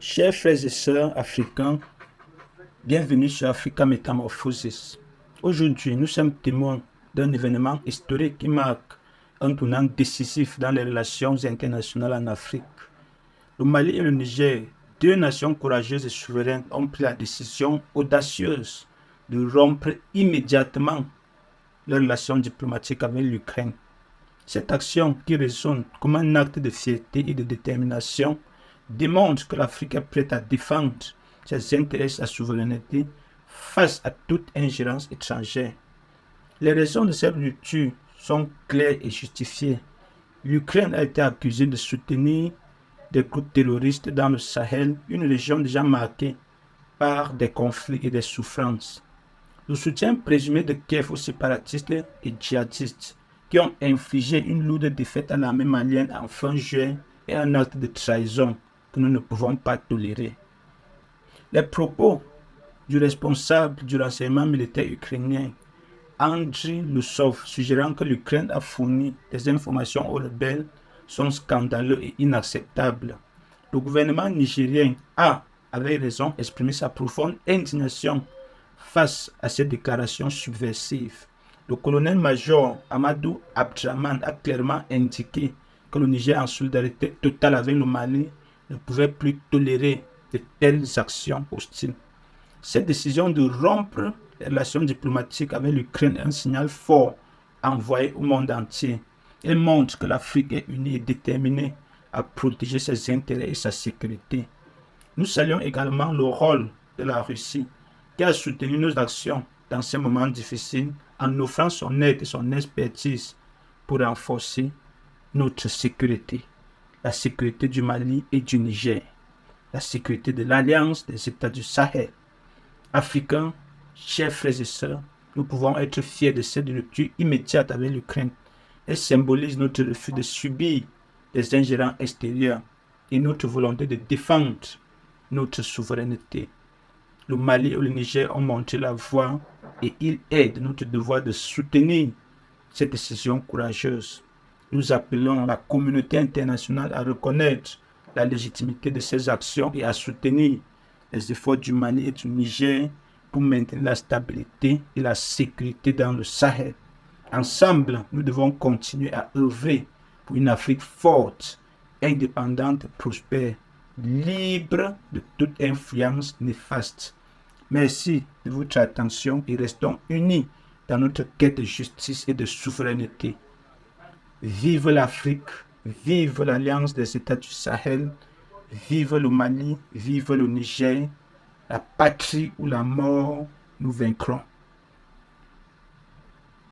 Chers frères et sœurs africains, bienvenue sur Africa Métamorphosis. Aujourd'hui, nous sommes témoins d'un événement historique qui marque un tournant décisif dans les relations internationales en Afrique. Le Mali et le Niger, deux nations courageuses et souveraines, ont pris la décision audacieuse de rompre immédiatement leurs relations diplomatiques avec l'Ukraine. Cette action, qui résonne comme un acte de fierté et de détermination, démontre que l'Afrique est prête à défendre ses intérêts et sa souveraineté face à toute ingérence étrangère. Les raisons de cette rupture sont claires et justifiées. L'Ukraine a été accusée de soutenir des groupes terroristes dans le Sahel, une région déjà marquée par des conflits et des souffrances. Le soutien présumé de Kiev aux séparatistes et djihadistes qui ont infligé une lourde défaite à l'armée malienne en fin juin est un acte de trahison que nous ne pouvons pas tolérer. Les propos du responsable du renseignement militaire ukrainien, Andriy Loussov, suggérant que l'Ukraine a fourni des informations aux rebelles, sont scandaleux et inacceptables. Le gouvernement nigérien a, avec raison, exprimé sa profonde indignation face à ces déclarations subversives. Le colonel-major Amadou Abdraman a clairement indiqué que le Niger, en solidarité totale avec le Mali, ne pouvait plus tolérer de telles actions hostiles. Cette décision de rompre les relations diplomatiques avec l'Ukraine est un signal fort envoyé au monde entier. Elle montre que l'Afrique est unie et déterminée à protéger ses intérêts et sa sécurité. Nous saluons également le rôle de la Russie, qui a soutenu nos actions dans ces moments difficiles en offrant son aide et son expertise pour renforcer notre sécurité, la sécurité du Mali et du Niger, la sécurité de l'Alliance des États du Sahel. Africains, chers frères et sœurs, nous pouvons être fiers de cette rupture immédiate avec l'Ukraine. Elle symbolise notre refus de subir des ingérents extérieurs et notre volonté de défendre notre souveraineté. Le Mali et le Niger ont montré la voie et il est de notre devoir de soutenir cette décision courageuse. Nous appelons la communauté internationale à reconnaître la légitimité de ces actions et à soutenir les efforts du Mali et du Niger pour maintenir la stabilité et la sécurité dans le Sahel. Ensemble, nous devons continuer à œuvrer pour une Afrique forte, indépendante, prospère, libre de toute influence néfaste. Merci de votre attention et restons unis dans notre quête de justice et de souveraineté. Vive l'Afrique, vive l'Alliance des États du Sahel, vive le Mali, vive le Niger, la patrie ou la mort, nous vaincrons.